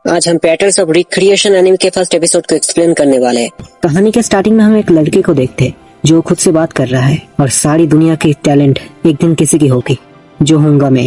आज हम patterns of recreation anime के फर्स्ट एपिसोड को एक्सप्लेन करने वाले हैं। कहानी के स्टार्टिंग में हम एक लड़के को देखते हैं जो खुद से बात कर रहा है और सारी दुनिया की टैलेंट एक दिन किसी की होगी, जो होऊंगा मैं,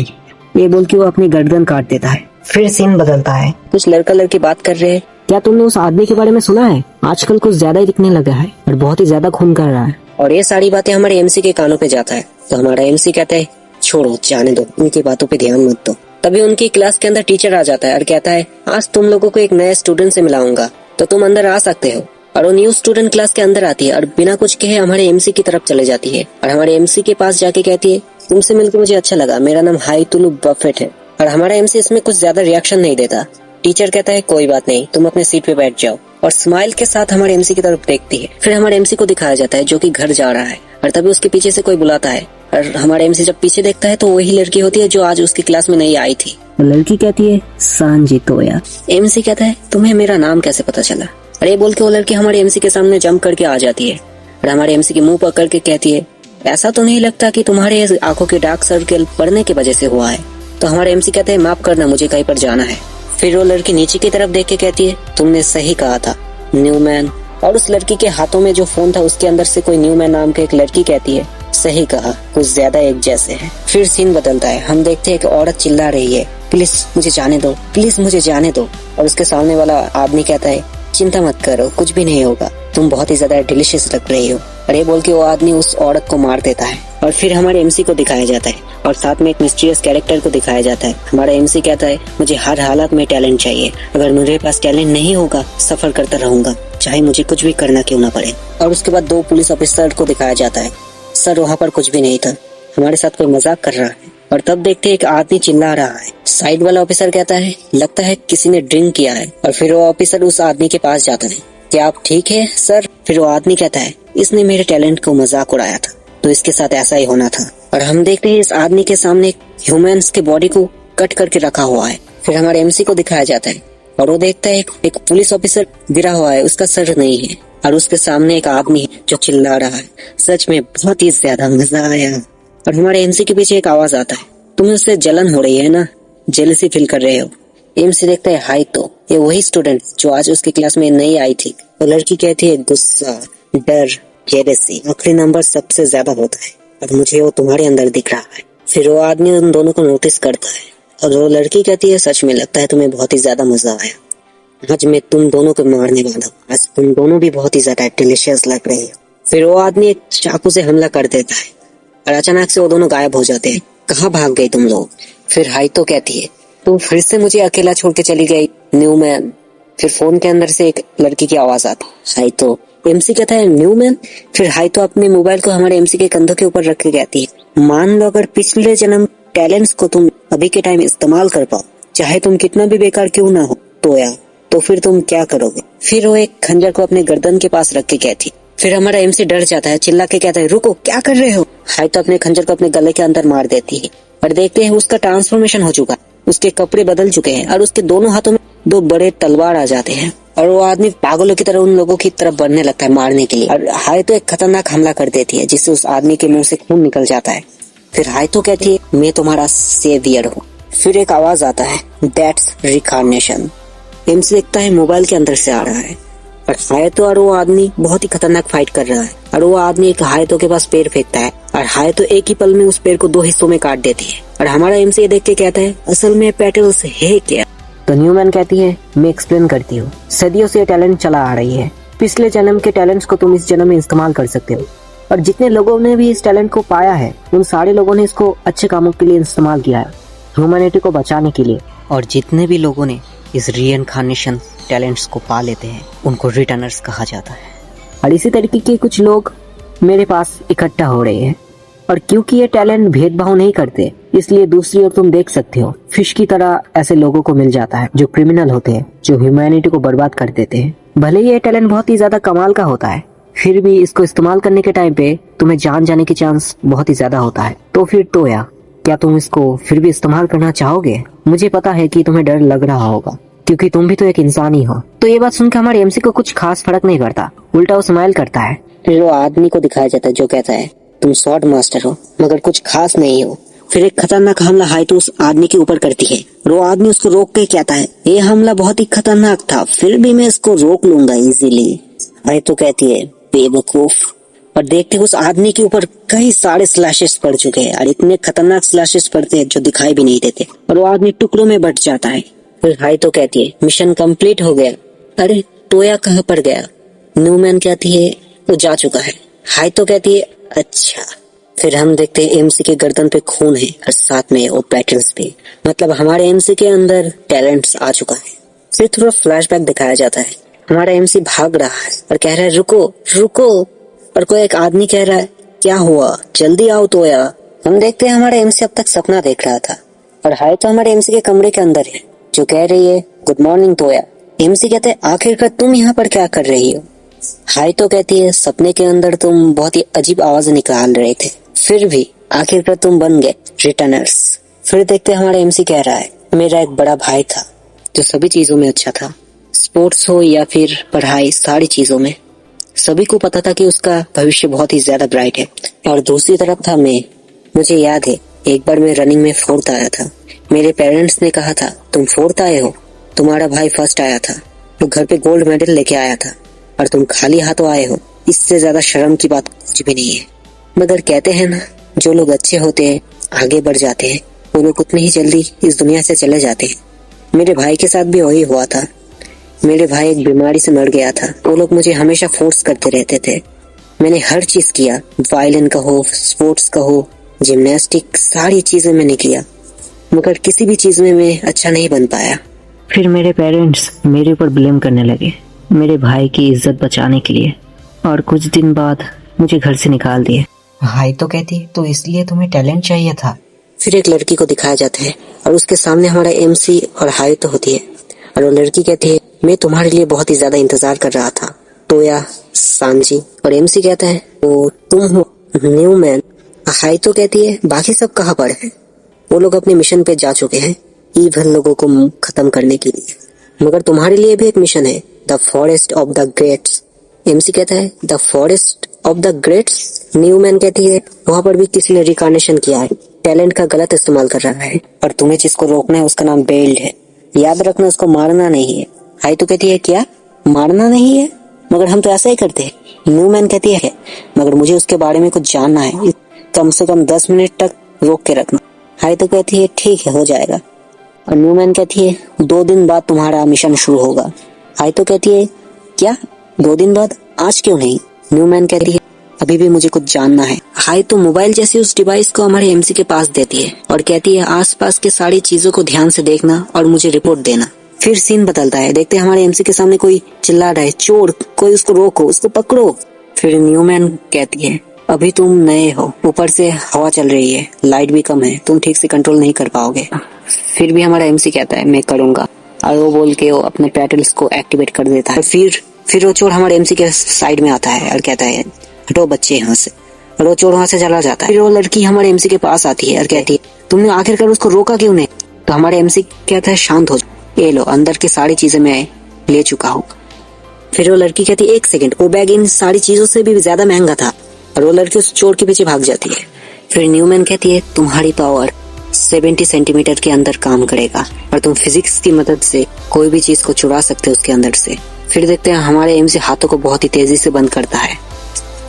ये बोल के वो अपनी गर्दन काट देता है। फिर सीन बदलता है, कुछ लड़का लड़की बात कर रहे हैं। क्या तुमने उस आदमी के बारे में सुना है? आजकल कुछ ज्यादा ही दिखने लगा है और बहुत ही ज्यादा खून कर रहा है। और ये सारी बातें हमारे एमसी के कानों पे जाता है, तो हमारा एमसी कहता है छोड़ो, जाने दो, उनकी बातों पे ध्यान मत दो। तभी उनकी क्लास के अंदर टीचर आ जाता है और कहता है आज तुम लोगों को एक नए स्टूडेंट से मिलाऊंगा, तो तुम अंदर आ सकते हो। और वो न्यू स्टूडेंट क्लास के अंदर आती है और बिना कुछ कहे हमारे एमसी की तरफ चले जाती है और हमारे एमसी के पास जाके कहती है तुमसे मिलकर मुझे अच्छा लगा, मेरा नाम हाइतुलु बफेट है। और हमारा एमसी इसमें कुछ ज्यादा रिएक्शन नहीं देता। टीचर कहता है कोई बात नहीं, तुम अपने सीट पे बैठ जाओ, और स्माइल के साथ हमारे एमसी की तरफ देखती है। फिर हमारे एमसी को दिखाया जाता है जो कि घर जा रहा है और तभी उसके पीछे से कोई बुलाता है और हमारे एमसी जब पीछे देखता है तो वही लड़की होती है जो आज उसकी क्लास में नहीं आई थी। लड़की कहती है सांजी तोया। एमसी कहता है तुम्हें मेरा नाम कैसे पता चला? और ये बोल के वो लड़की हमारे एमसी के सामने जंप करके आ जाती है और हमारे एमसी के मुंह पकड़ के कहती है ऐसा तो नहीं लगता कि तुम्हारे आंखों के डार्क सर्कल पड़ने की वजह से हुआ है? तो हमारे एमसी कहते हैं माफ करना, मुझे कहीं पर जाना है। फिर वो लड़की नीचे की तरफ देख के कहती है तुमने सही कहा था, न्यूमैन। और उस लड़की के हाथों में जो फोन था उसके अंदर से कोई न्यूमैन नाम की एक लड़की कहती है सही कहा, कुछ ज्यादा एक जैसे है। फिर सीन बदलता है, हम देखते हैं कि औरत चिल्ला रही है प्लीज मुझे जाने दो, प्लीज मुझे जाने दो। और उसके सामने वाला आदमी कहता है चिंता मत करो, कुछ भी नहीं होगा, तुम बहुत ही ज्यादा डिलीशियस लग रही हो। और ये बोल के वो आदमी उस औरत को मार देता है। और फिर हमारे एमसी को दिखाया जाता है और साथ में एक मिस्टीरियस कैरेक्टर को दिखाया जाता है। हमारा एमसी कहता है मुझे हर हालत में टैलेंट चाहिए, अगर मेरे पास टैलेंट नहीं होगा सफर करता रहूंगा, चाहे मुझे कुछ भी करना क्यों ना पड़े। और उसके बाद दो पुलिस ऑफिसर को दिखाया जाता है। सर वहाँ पर कुछ भी नहीं था, हमारे साथ कोई मजाक कर रहा है। और तब देखते एक आदमी चिल्ला रहा है। साइड वाला ऑफिसर कहता है लगता है किसी ने ड्रिंक किया है। और फिर वो ऑफिसर उस आदमी के पास जाता है, क्या आप ठीक है सर? फिर वो आदमी कहता है इसने मेरे टैलेंट को मजाक उड़ाया था, तो इसके साथ ऐसा ही होना था। और हम देखते हैं इस आदमी के सामने ह्यूमंस के बॉडी को कट करके रखा हुआ है। फिर हमारे एमसी को दिखाया जाता है और वो देखता है एक पुलिस ऑफिसर गिरा हुआ है, उसका सर नहीं है और उसके सामने एक आदमी है जो चिल्ला रहा है। सच में बहुत ही ज्यादा मजा आया। और हमारे एमसी के पीछे एक आवाज आता है तुम्हें उससे जलन हो रही है ना, जेलसी फील कर रहे हो? एमसी देखता है हाई, तो ये वही स्टूडेंट जो आज उसकी क्लास में नहीं आई थी। तो लड़की कहती है गुस्सा, डर, जेलसी, आखिरी नंबर सबसे ज्यादा होता है और मुझे वो तुम्हारे अंदर दिख रहा है। फिर वो आदमी उन दोनों को नोटिस करता है और वो लड़की कहती है सच में लगता है तुम्हें बहुत ही ज्यादा मजा आया, आज मैं तुम दोनों को मारने वाला हूँ, आज तुम दोनों भी बहुत ही ज्यादा डिलीशियस लग रहे हो। फिर वो आदमी एक चाकू से हमला कर देता है और अचानक से वो दोनों गायब हो जाते हैं। कहाँ भाग गए तुम लोग? फिर हाई तो कहती है तुम फिर से मुझे अकेला छोड़ के चली गई न्यूमैन। फिर फोन के अंदर से एक लड़की की आवाज आती है हाई तो। एमसी कहता है न्यूमैन। फिर हाई तो अपने मोबाइल को हमारे एमसी के कंधों के ऊपर रख के कहती है मान लो अगर पिछले जन्म टैलेंट्स को तुम अभी के टाइम इस्तेमाल कर पाओ, चाहे तुम कितना भी बेकार क्यों ना हो तो फिर तुम क्या करोगे? फिर वो एक खंजर को अपने गर्दन के पास रख के कहती। फिर हमारा एमसी डर जाता है, चिल्ला के कहता है रुको, क्या कर रहे हो? हाई तो अपने खंजर को अपने गले के अंदर मार देती है और देखते हैं उसका ट्रांसफॉर्मेशन हो चुका, उसके कपड़े बदल चुके हैं और उसके दोनों हाथों में दो बड़े तलवार आ जाते हैं और वो आदमी पागलों की तरह उन लोगों की तरफ बढ़ने लगता है मारने के लिए। और हाई तो एक खतरनाक हमला कर देती है जिससे उस आदमी के मुंह से खून निकल जाता है। फिर हाई तो कहती है मैं तुम्हारा सेवियर हूँ। फिर एक आवाज आता है दैट्स रिकार्नेशन। एमसी देखता है मोबाइल के अंदर से आ रहा है और हायतो और वो आदमी बहुत ही खतरनाक फाइट कर रहा है और वो आदमी एक हायतो के पास पेड़ फेंकता है और हायतो एक ही पल में उस पेड़ को दो हिस्सों में काट देती है। और हमारा एमसी ये देख के कहता है असल में पेटल्स है क्या? तो न्यूमैन कहती है मैं एक्सप्लेन करती हूँ, सदियों से ये टैलेंट चला आ रही है, पिछले जन्म के टैलेंट्स को तुम इस जन्म में इस्तेमाल कर सकते हो और जितने लोगों ने भी इस टैलेंट को पाया है उन सारे लोगों ने इसको अच्छे कामों के लिए इस्तेमाल किया है, ह्यूमैनिटी को बचाने के लिए। और जितने भी लोगों ने इस रीइंकार्नेशन टैलेंट्स को पा लेते हैं उनको रिटर्नर्स कहा जाता है। और इसी तरीके के कुछ लोग मेरे पास इकट्ठा हो रहे हैं और क्योंकि ये टैलेंट भेदभाव नहीं करते इसलिए दूसरी ओर तुम देख सकते हो फिश की तरह ऐसे लोगों को मिल जाता है जो क्रिमिनल होते हैं, जो ह्यूमैनिटी को बर्बाद कर देते हैं। भले ही ये टैलेंट बहुत ही ज्यादा कमाल का होता है, फिर भी इसको इस्तेमाल करने के टाइम पे तुम्हें जान जाने की चांस बहुत ही ज्यादा होता है। तो फिर तो क्या तुम इसको फिर भी इस्तेमाल करना चाहोगे? मुझे पता है कि तुम्हें डर लग रहा होगा क्योंकि तुम भी तो एक इंसान ही हो। तो ये बात सुनकर हमारे एमसी को कुछ खास फर्क नहीं पड़ता, उल्टा वो स्माइल करता है। फिर वो आदमी को दिखाया जाता है जो कहता है तुम स्वॉर्ड मास्टर हो मगर कुछ खास नहीं हो। फिर एक खतरनाक हमला हाइतो उस आदमी के ऊपर करती है और वो आदमी उसको रोक के कहता है ये हमला बहुत ही खतरनाक था, फिर भी मैं इसको रोक लूंगा इजीली। हाइतो कहती है बेवकूफ। और देखते उस आदमी के ऊपर कई सारे स्लैशेस पड़ चुके हैं और इतने खतरनाक स्लैशेस पड़ते हैं जो दिखाई भी नहीं देते और वो आदमी टुकड़ों में बट जाता है। फिर हाइतो कहती है मिशन कंप्लीट हो गया। अरे टोया कहाँ पर गया? न्यूमैन कहती है वो जा चुका है। हाइतो कहती है अच्छा। फिर हम देखते हैं एमसी के गर्दन पे खून है और साथ में वो पैटर्न्स भी, मतलब हमारे एमसी के अंदर टैलेंट्स आ चुका है। फिर थोड़ा फ्लैशबैक दिखाया जाता है, हमारा एमसी भाग रहा है और कह रहा है रुको रुको, और कोई एक आदमी कह रहा है क्या हुआ जल्दी आओ तोया। हम देखते हैं हमारा एमसी अब तक सपना देख रहा था और हाइतो हमारे एमसी के कमरे के अंदर है जो कह रही है गुड मॉर्निंग तोया। एमसी कहते हैं आखिरकार तुम यहाँ पर क्या कर रही हो? हाइतो कहती है सपने के अंदर तुम बहुत ही अजीब आवाज निकाल रहे थे, फिर भी आखिरकार तुम बन गए रिटर्नर्स। फिर देखते हैं हमारा एमसी कह रहा है मेरा एक बड़ा भाई था जो सभी चीजों में अच्छा था, स्पोर्ट्स हो या फिर पढ़ाई, सारी चीजों में सभी को पता था कि उसका भविष्य बहुत ही ज्यादा ब्राइट है। और दूसरी तरफ था मैं, मुझे याद है एक बार मैं रनिंग में फोर्थ आया था। मेरे पेरेंट्स ने कहा था तुम फोर्थ आए हो, तुम्हारा भाई फर्स्ट आया था, तो घर पे गोल्ड मेडल लेके आया था और तुम खाली हाथों आए हो, इससे ज्यादा शर्म की बात कुछ भी नहीं है। मगर कहते हैं ना जो लोग अच्छे होते हैं आगे बढ़ जाते हैं, वो लोग उतनी ही जल्दी इस दुनिया से चले जाते हैं। मेरे भाई के साथ भी वही हुआ था। मेरे भाई एक बीमारी से मर गया था। वो लोग मुझे हमेशा फोर्स करते रहते थे। मैंने हर चीज किया, वायलिन का हो, स्पोर्ट्स का हो, जिम्नास्टिक, सारी चीजें मैंने किया, मगर किसी भी चीज में मैं अच्छा नहीं बन पाया। फिर मेरे पेरेंट्स मेरे ऊपर ब्लेम करने लगे मेरे भाई की इज्जत बचाने के लिए, और कुछ दिन बाद मुझे घर से निकाल दिए। हाइतो कहती तो इसलिए तुम्हें टैलेंट चाहिए था। फिर एक लड़की को दिखाया जाता है और उसके सामने हमारा एमसी और हाइतो होती है और वो लड़की कहती है मैं तुम्हारे लिए बहुत ही ज्यादा इंतजार कर रहा था तोया सांजी। और एमसी कहता है वो तुम हो न्यूमैन। हाइतो कहती है बाकी सब कहाँ पर है? वो लोग अपने मिशन पे जा चुके हैं ईवल लोगों को खत्म करने के लिए, मगर तुम्हारे लिए भी एक मिशन है, the forest of the greats. MC कहता है the forest of the greats. Newman कहती है वहां पर भी किसी ने रिकार्नेशन किया है, टैलेंट का गलत इस्तेमाल कर रहा है और तुम्हें जिसको रोकना है उसका नाम बेल्ड है, याद रखना उसको मारना नहीं है। हाइतो कहती है क्या मारना नहीं है? मगर हम तो ऐसा ही करते हैं। न्यूमैन कहती है मगर मुझे उसके बारे में कुछ जानना है, कम से कम 10 मिनट तक रोक के रखना। हाइतो कहती है ठीक है हो जाएगा। और न्यूमैन कहती है 2 दिन बाद तुम्हारा मिशन शुरू होगा। हाइतो कहती है क्या 2 दिन बाद, आज क्यों नहीं? न्यूमैन कहती है अभी भी मुझे कुछ जानना है। हाइतो मोबाइल जैसी उस डिवाइस को हमारे एमसी के पास देती है और कहती है आसपास के सारी चीजों को ध्यान से देखना और मुझे रिपोर्ट देना। फिर सीन बदलता है, देखते हैं हमारे एमसी के सामने कोई चिल्ला रहा है चोर, कोई उसको रोको, उसको पकड़ो। फिर न्यूमैन कहती है अभी तुम नए हो, ऊपर से हवा चल रही है, लाइट भी कम है, तुम ठीक से कंट्रोल नहीं कर पाओगे। फिर भी हमारा एमसी कहता है मैं करूंगा, और वो बोल के वो अपने पैटल्स को एक्टिवेट कर देता है। फिर वो चोर हमारे एमसी के साइड में आता है और कहता है हटो बच्चे यहाँ से, और वो चोर वहां से चला जाता है। फिर वो लड़की हमारे एमसी के पास आती है और कहती है तुमने आखिरकार उसको रोका क्यों नहीं? तो हमारे एमसी कहता है शांत हो, ये लो अंदर की सारी चीजें मैं ले चुका हूँ। फिर वो लड़की कहती है 1 सेकंड, वो बैग इन सारी चीजों से भी ज्यादा महंगा था, और वो लड़की उस चोर के पीछे भाग जाती है। फिर न्यूमैन कहती है तुम्हारी पावर 70 सेंटीमीटर के अंदर काम करेगा और तुम फिजिक्स की मदद से कोई भी चीज को चुरा सकते हो उसके अंदर से। फिर देखते हैं हमारे एमसी हाथों को बहुत ही तेजी से बंद करता है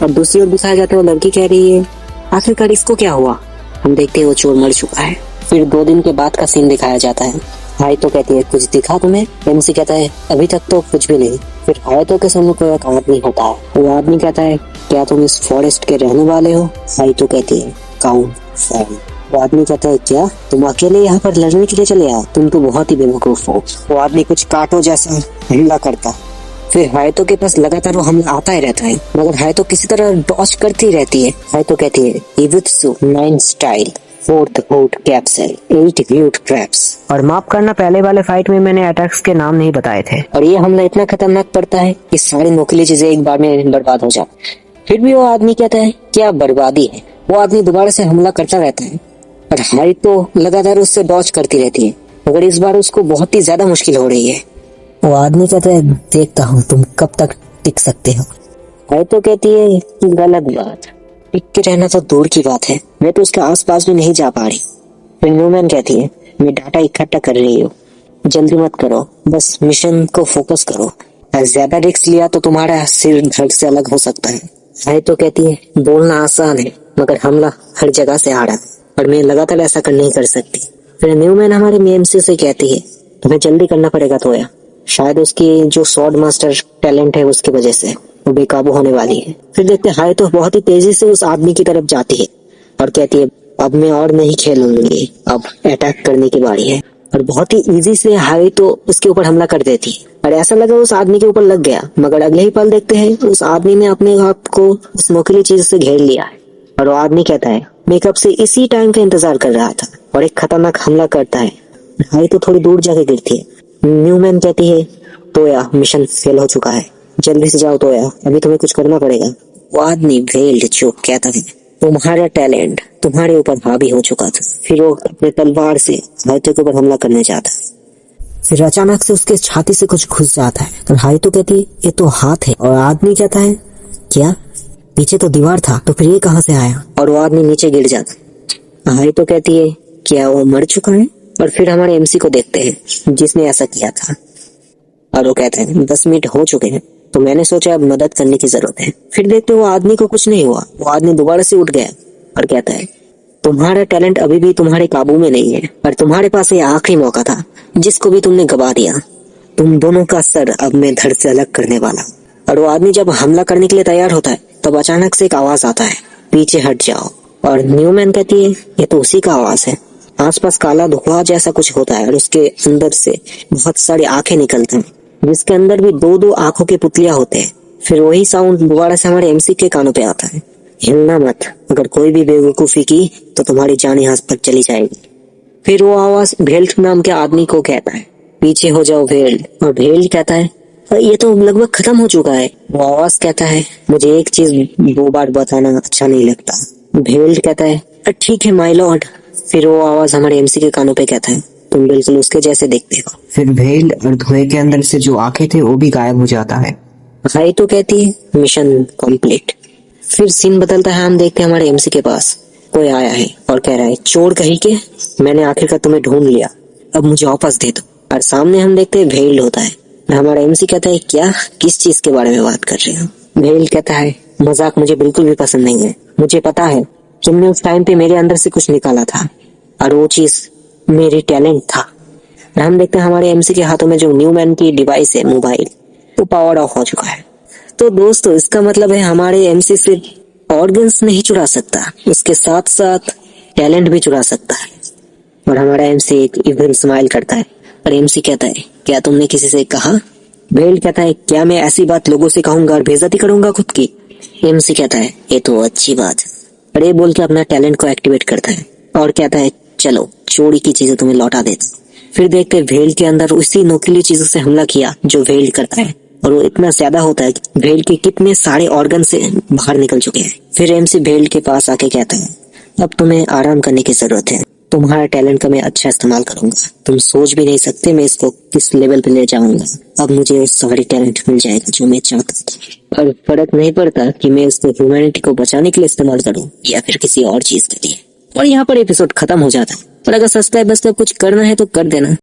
और दूसरी ओर दिखाया जाता है वो लड़की कह रही है आखिरकार इसको क्या हुआ? हम देखते हैं वो चोर मर चुका है। फिर 2 दिन के बाद का सीन दिखाया जाता है। हाइतो कहती है कुछ दिखा तुम्हें? एमसी कहता है अभी तक तो कुछ भी नहीं। फिर हाइतो के सामने कोई एक आदमी होता है, वो आदमी कहता है क्या तुम इस फॉरेस्ट के रहने वाले हो? हाइतो कहती है काउंट फैन। वो आदमी कहता है क्या तुम अकेले यहाँ पर लड़ने के लिए चले आए? तुम तो बहुत ही बेवकूफ हो। वो आदमी कुछ काटो जैसा हमला करता। फिर हाइतो के पास लगातार वो हमला आता ही रहता है, मगर हाइतो किसी तरह डॉज करती रहती है। हाइतो कहती है इबुत्सु 9 स्टाइल 4th होट कैप्सूल 8 व्यूट ट्रैप्स। और माफ करना पहले वाले फाइट में मैंने अटैक्स के नाम नहीं बताए थे। और ये हमला इतना खतरनाक पड़ता है कि सारी नोकीली चीजें एक बार में बर्बाद हो जाए। फिर भी वो आदमी कहता है क्या बर्बादी है? वो आदमी दोबारा से हमला करता रहता है और हाइतो लगातार उससे डॉज करती रहती है, मगर इस बार उसको बहुत ही ज्यादा मुश्किल हो रही है। वो आदमी कहता है देखता हूँ तुम कब तक टिक सकते हो। हाइतो कहती है गलत बात, टिक के रहना तो दूर की बात है, मैं तो उसके आसपास भी नहीं जा पा रही। फिर न्यूमैन कहती है, मैं डाटा इकट्ठा कर रही हूँ, जल्दी मत करो, बस मिशन को फोकस करो। ज्यादा रिस्क लिया तो तुम्हारा सिर धड़ से अलग हो सकता है। हाय तो कहती है, बोलना आसान है मगर हमला हर जगह से आ रहा है और मैं लगातार ऐसा नहीं कर सकती। फिर न्यूमैन हमारे एमसी से कहती है, तुम्हें जल्दी करना पड़ेगा तोया, शायद उसकी जो स्वॉर्ड मास्टर टैलेंट है उसकी वजह से वो बेकाबू होने वाली है। फिर देखते हाय तो बहुत ही तेजी से उस आदमी की तरफ जाती है और कहती है, अब मैं और नहीं खेलूंगी, अब अटैक करने की बारी है। और बहुत ही इजी से हाय तो उसके ऊपर हमला कर देती है और ऐसा लगा उस आदमी के ऊपर लग गया, मगर अगले ही पल देखते हैं उस आदमी ने अपने आप को उस नोकीली चीज से घेर लिया है और वो आदमी कहता है, मैं कब से इसी टाइम का इंतजार कर रहा था, और एक खतरनाक हमला करता है। हाय तो थोड़ी दूर जाके गिरती है। न्यूमैन कहती है, तोया मिशन फेल हो चुका है, जल्दी से जाओ तोया, अभी तुम्हें कुछ करना पड़ेगा। वो आदमी वेल्ड जो कहता है, तुम्हारा टैलेंट तुम्हारे ऊपर हावी हो चुका था। फिर वो अपने तलवार से हाइतो के ऊपर हमला करने जाता है। फिर अचानक से उसके छाती से कुछ घुस जाता है और हाइतो कहती है, ये तो हाथ है। और आदमी कहता है, क्या पीछे तो दीवार था, तो फिर ये कहां से आया? और वो आदमी नीचे गिर जाता है। हाइतो कहती है, क्या वो मर चुका है? और फिर हमारे एमसी को देखते हैं जिसने ऐसा किया था और वो कहते हैं 10 मिनट हो चुके हैं, तो मैंने सोचा अब मदद करने की जरूरत है। फिर देखते वो आदमी को कुछ नहीं हुआ, वो आदमी दोबारा से उठ गया और कहता है, तुम्हारा टैलेंट अभी भी तुम्हारे काबू में नहीं है और तुम्हारे पास ये आखिरी मौका था जिसको भी तुमने गवा दिया। तुम दोनों का सर अब मैं धड़ से अलग करने वाला। और वो आदमी जब हमला करने के लिए तैयार होता है तब अचानक से एक आवाज आता है, पीछे हट जाओ। और न्यूमैन कहती है, ये तो उसी का आवाज है। आसपास काला धुआं जैसा कुछ होता है और उसके अंदर से बहुत सारी आंखें निकलती हैं, जिसके अंदर भी 2-2 आंखों के पुतलियां होते हैं। फिर वही साउंड दोबारा से हमारे एमसी के कानों पे आता है, हिलना मत, अगर कोई भी बेवकूफी की तो तुम्हारी जान यहाँ तक चली जाएगी। फिर वो आवाज भेल्ट नाम के आदमी को कहता है, पीछे हो जाओ भेल्ट। और भेल्ट कहता है, ये तो लगभग खत्म हो चुका है। वो आवाज कहता है, मुझे एक चीज 2 बार बताना अच्छा नहीं लगता। भेल्ट कहता है, ठीक है माय लॉर्ड। फिर वो आवाज हमारे एमसी के कानों पे कहता है, तुम बिल्कुल उसके जैसे दिखते हो। फिर भेल और धुएं के अंदर से जो आंखें थे वो भी गायब हो जाता है। हाई तो कहती है, मिशन कंप्लीट। फिर सीन बदलता है, हम देखते हैं हमारे एमसी के पास कोई आया है और कह रहा है, चोर कहीं के, मैंने आखिरकार तुम्हें ढूंढ लिया, अब मुझे वापस दे दो। और सामने हम देखते हैं भेल होता है। हमारा एमसी कहता है, क्या, किस चीज के बारे में बात कर रहे हो? भेल कहता है, मजाक मुझे बिल्कुल भी पसंद नहीं है। मुझे पता है तुमने उस टाइम पे मेरे अंदर से कुछ निकाला था और वो चीज मेरी टैलेंट था। हम देखते हैं हमारे एमसी के हाथों में जो न्यूमैन की डिवाइस है, मोबाइल, वो पावर ऑफ हो चुका है। तो दोस्तों इसका मतलब है हमारे एमसी सिर्फ ऑर्गन्स नहीं चुरा सकता, उसके साथ साथ टैलेंट भी चुरा सकता है। और हमारा एमसी एक इविल स्माइल करता है और एमसी कहता है, क्या तुमने किसी से कहा? भेल कहता है, क्या मैं ऐसी बात लोगों से कहूंगा और बेइज्जती करूंगा खुद की? एमसी कहता है, ये तो अच्छी बात है। और ये बोल के अपना टैलेंट को एक्टिवेट करता है और कहता है, चलो चोरी की चीजें तुम्हें लौटा देता। फिर देखते हैं भेल के अंदर उसी नोकीली चीजों से हमला किया जो भेल करता है, और वो इतना ज्यादा होता है कि भेल के कितने सारे ऑर्गन से बाहर निकल चुके हैं। फिर एमसी भेल के पास आके कहता है, अब तुम्हें आराम करने की जरूरत है, तुम्हारा टैलेंट का मैं अच्छा इस्तेमाल करूंगा, तुम सोच भी नहीं सकते मैं इसको किस लेवल पे ले जाऊंगा। अब मुझे उस सारी टैलेंट मिल जाएगा जो मैं चाहता था, और फर्क नहीं पड़ता कि मैं इसको ह्यूमैनिटी को बचाने के लिए इस्तेमाल करूं या फिर किसी और चीज के लिए। और यहाँ पर एपिसोड खत्म हो जाता है। और अगर सब्सक्राइब बस कुछ करना है तो कर देना।